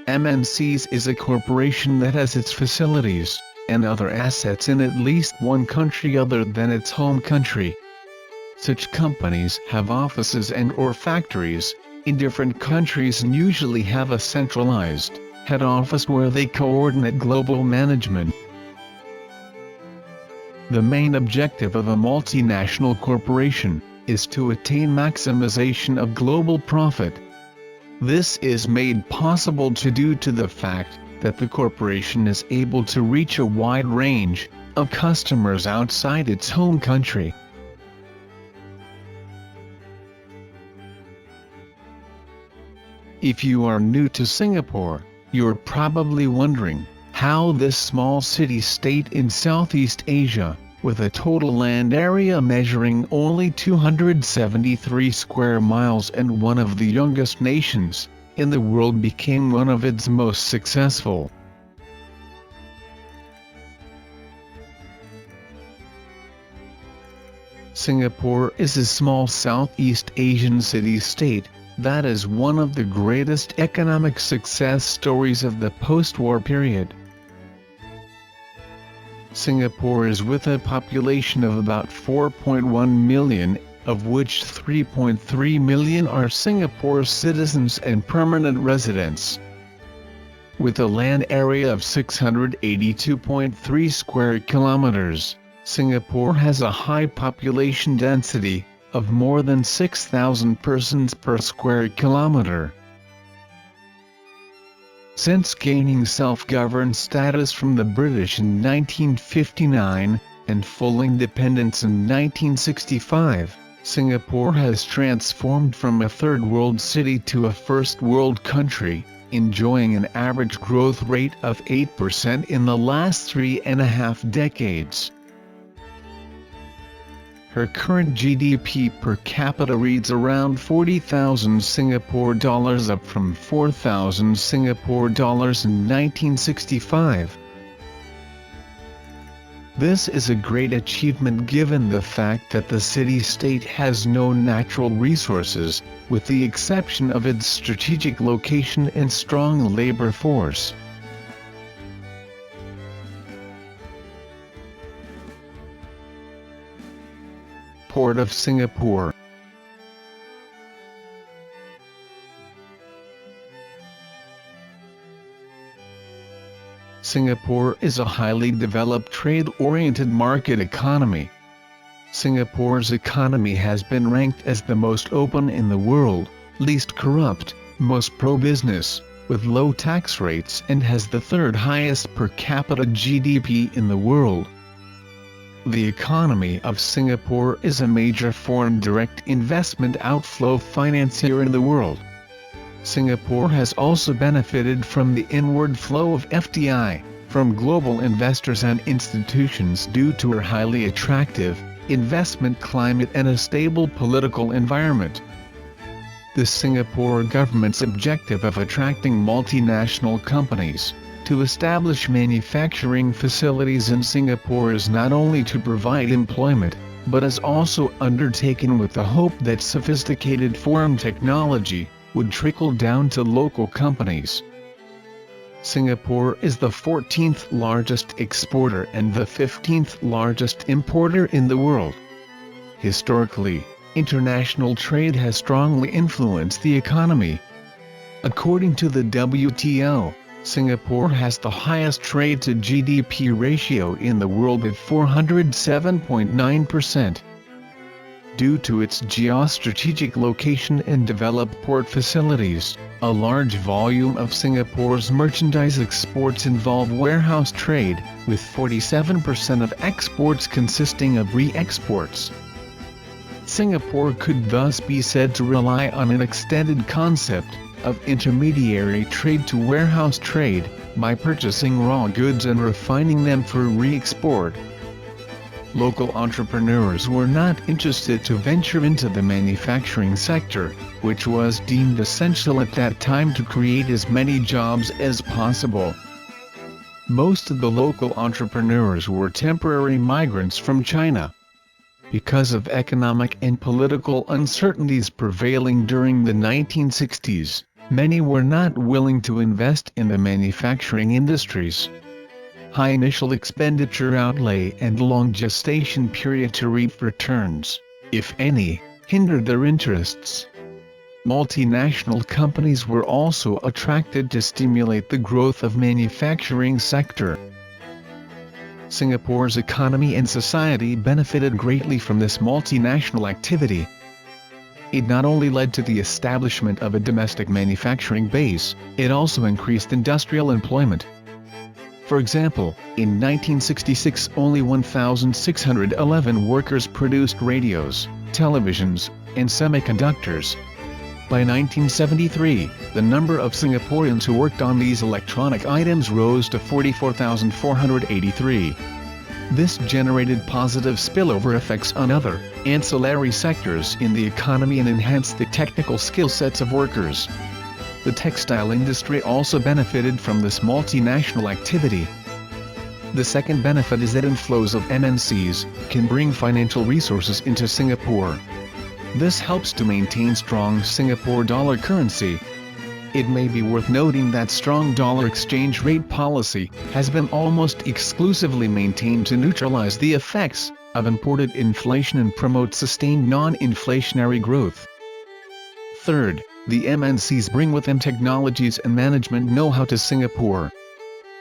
MNCs is a corporation that has its facilities and other assets in at least one country other than its home country. Such companies have offices and/or factories in different countries and usually have a centralized head office where they coordinate global management. The main objective of a multinational corporation is to attain maximization of global profit. This is made possible due to the fact that the corporation is able to reach a wide range of customers outside its home country. If you are new to Singapore, you're probably wondering how this small city-state in Southeast Asia, with a total land area measuring only 273 square miles and one of the youngest nations in the world, became one of its most successful. Singapore is a small Southeast Asian city-state that is one of the greatest economic success stories of the post-war period. Singapore is with a population of about 4.1 million, of which 3.3 million are Singapore citizens and permanent residents. With a land area of 682.3 square kilometers, Singapore has a high population density of more than 6,000 persons per square kilometer. Since gaining self-governed status from the British in 1959, and full independence in 1965, Singapore has transformed from a third-world city to a first-world country, enjoying an average growth rate of 8% in the last 3.5 decades. Her current GDP per capita reads around 40,000 Singapore dollars, up from 4,000 Singapore dollars in 1965. This is a great achievement given the fact that the city-state has no natural resources, with the exception of its strategic location and strong labor force. Port of Singapore. Singapore is a highly developed trade-oriented market economy. Singapore's economy has been ranked as the most open in the world, least corrupt, most pro-business, with low tax rates, and has the third highest per capita GDP in the world. The economy of Singapore is a major foreign direct investment outflow financier in the world. Singapore has also benefited from the inward flow of FDI from global investors and institutions due to her highly attractive investment climate and a stable political environment. The Singapore government's objective of attracting multinational companies to establish manufacturing facilities in Singapore is not only to provide employment, but is also undertaken with the hope that sophisticated foreign technology would trickle down to local companies. Singapore is the 14th largest exporter and the 15th largest importer in the world. Historically, international trade has strongly influenced the economy. According to the WTO, Singapore has the highest trade to GDP ratio in the world at 407.9%. Due to its geostrategic location and developed port facilities, a large volume of Singapore's merchandise exports involve warehouse trade, with 47% of exports consisting of re-exports. Singapore could thus be said to rely on an extended concept of intermediary trade to warehouse trade, by purchasing raw goods and refining them for re-export. Local entrepreneurs were not interested to venture into the manufacturing sector, which was deemed essential at that time to create as many jobs as possible. Most of the local entrepreneurs were temporary migrants from China. Because of economic and political uncertainties prevailing during the 1960s, many were not willing to invest in the manufacturing industries. High initial expenditure outlay and long gestation period to reap returns, if any, hindered their interests. Multinational companies were also attracted to stimulate the growth of manufacturing sector. Singapore's economy and society benefited greatly from this multinational activity. It not only led to the establishment of a domestic manufacturing base, it also increased industrial employment. For example, in 1966 only 1,611 workers produced radios, televisions, and semiconductors. By 1973, the number of Singaporeans who worked on these electronic items rose to 44,483. This generated positive spillover effects on other, ancillary sectors in the economy and enhanced the technical skill sets of workers. The textile industry also benefited from this multinational activity. The second benefit is that inflows of MNCs can bring financial resources into Singapore. This helps to maintain strong Singapore dollar currency. It may be worth noting that strong dollar exchange rate policy has been almost exclusively maintained to neutralize the effects of imported inflation and promote sustained non-inflationary growth. Third, the MNCs bring with them technologies and management know-how to Singapore.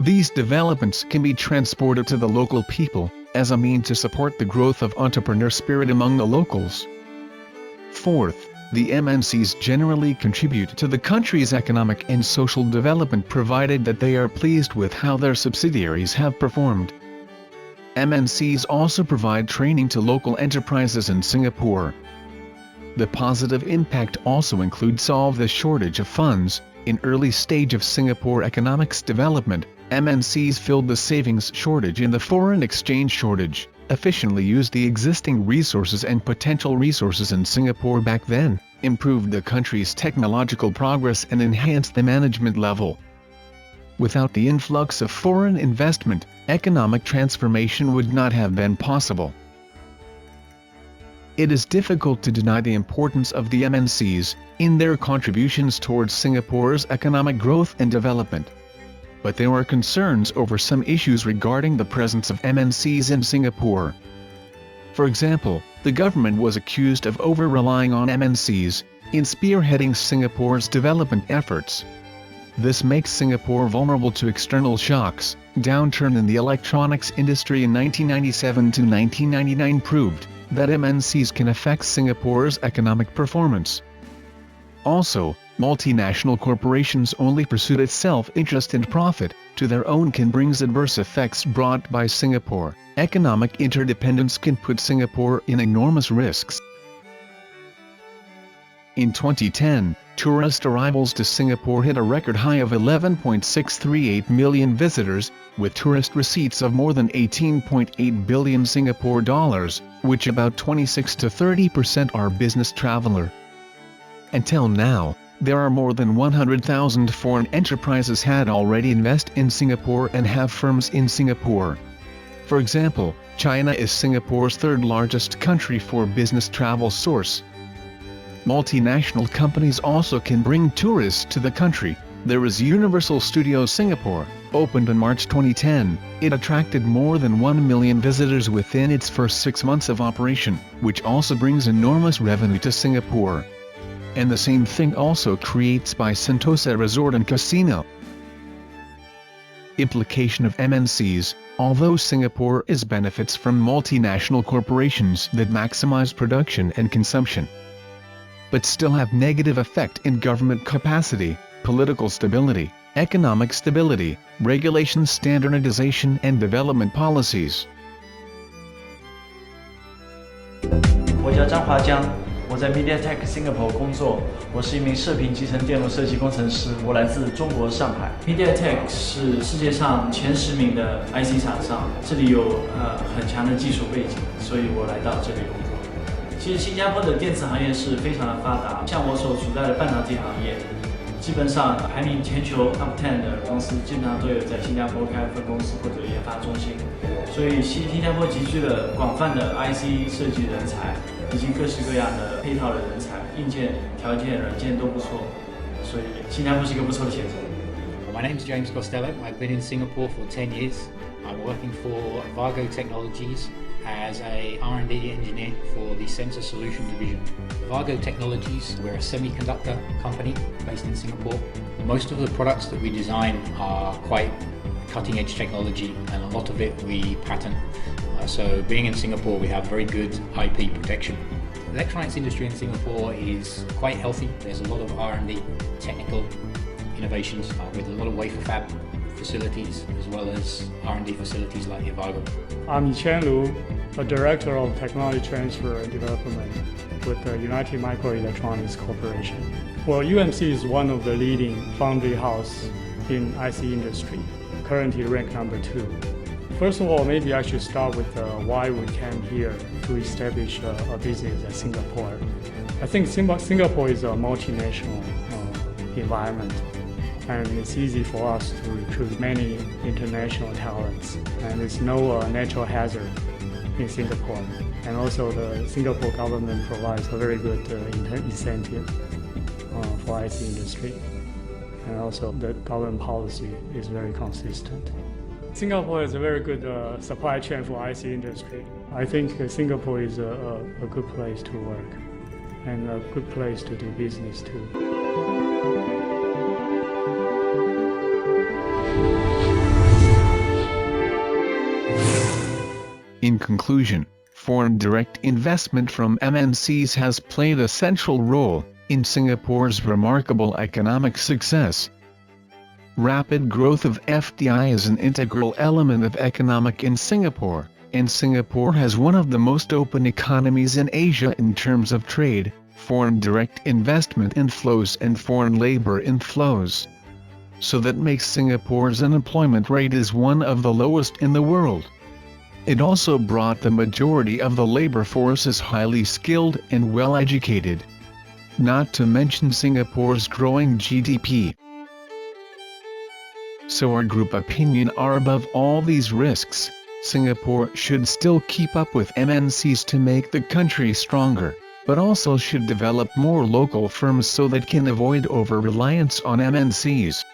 These developments can be transported to the local people, as a means to support the growth of entrepreneur spirit among the locals. Fourth, the MNCs generally contribute to the country's economic and social development provided that they are pleased with how their subsidiaries have performed. MNCs also provide training to local enterprises in Singapore. The positive impact also includes solve the shortage of funds. In early stage of Singapore economics development, MNCs filled the savings shortage in the foreign exchange shortage, efficiently used the existing resources and potential resources in Singapore back then, improved the country's technological progress and enhanced the management level. Without the influx of foreign investment, economic transformation would not have been possible. It is difficult to deny the importance of the MNCs in their contributions towards Singapore's economic growth and development. But there are concerns over some issues regarding the presence of MNCs in Singapore. For example, the government was accused of over-relying on MNCs in spearheading Singapore's development efforts. This makes Singapore vulnerable to external shocks. Downturn in the electronics industry in 1997 to 1999 proved that MNCs can affect Singapore's economic performance. Also, multinational corporations only pursue its self-interest and profit to their own can bring adverse effects brought by Singapore. Economic interdependence can put Singapore in enormous risks. In 2010, tourist arrivals to Singapore hit a record high of 11.638 million visitors, with tourist receipts of more than 18.8 billion Singapore dollars, which about 26 to 30% are business traveler. Until now, there are more than 100,000 foreign enterprises had already invested in Singapore and have firms in Singapore. For example, China is Singapore's third largest country for business travel source. Multinational companies also can bring tourists to the country. There is Universal Studios Singapore, opened in March 2010. It attracted more than 1 million visitors within its first 6 months of operation, which also brings enormous revenue to Singapore. And the same thing also creates by Sentosa Resort and Casino. Implication of MNCs. Although Singapore is benefits from multinational corporations that maximize production and consumption, but still have negative effect in government capacity, political stability, economic stability, regulation standardization and development policies. 我叫张华江，我在 MediaTek Singapore 工作，我是一名射频集成电路设计工程师，我来自中国上海。MediaTek 是世界上前10名的 IC 厂商，这里有很强的技术背景，所以我来到这里工作。其实新加坡的电子行业是非常的发达，像我所处在的半导体行业，基本上排名全球 Top 10的公司基本上都有在新加坡开分公司或者研发中心，所以新加坡集聚了广泛的 IC 设计人才，以及各式各样的配套的人才，硬件、条件、软件都不错。所以新加坡是一个不错的选择。My name's James Costello. I've been in Singapore for 10 years. I'm working for Vargo Technologies as a R&D engineer for the Sensor Solution Division. Vargo Technologies, we're a semiconductor company based in Singapore. Most of the products that we design are quite cutting-edge technology, and a lot of it we patent. So being in Singapore, we have very good IP protection. The electronics industry in Singapore is quite healthy. There's a lot of R&D, technical innovations with a lot of wafer fab facilities as well as R&D facilities like Vargo. I'm Chen Lu, a Director of Technology Transfer and Development with the United Microelectronics Corporation. Well, UMC is one of the leading foundry house in IC industry, currently ranked number 2. First of all, maybe I should start with why we came here to establish a business at Singapore. I think Singapore is a multinational environment, and it's easy for us to recruit many international talents, and there's no natural hazard in Singapore. And also the Singapore government provides a very good incentive for IC industry. And also the government policy is very consistent. Singapore is a very good supply chain for IC industry. I think Singapore is a good place to work and a good place to do business too. In conclusion, foreign direct investment from MNCs has played a central role in Singapore's remarkable economic success. Rapid growth of FDI is an integral element of economic in Singapore, and Singapore has one of the most open economies in Asia in terms of trade, foreign direct investment inflows and foreign labor inflows. So that makes Singapore's unemployment rate is one of the lowest in the world. It also brought the majority of the labor force is highly skilled and well educated. Not to mention Singapore's growing GDP. So our group opinion are above all these risks, Singapore should still keep up with MNCs to make the country stronger, but also should develop more local firms so that can avoid over-reliance on MNCs.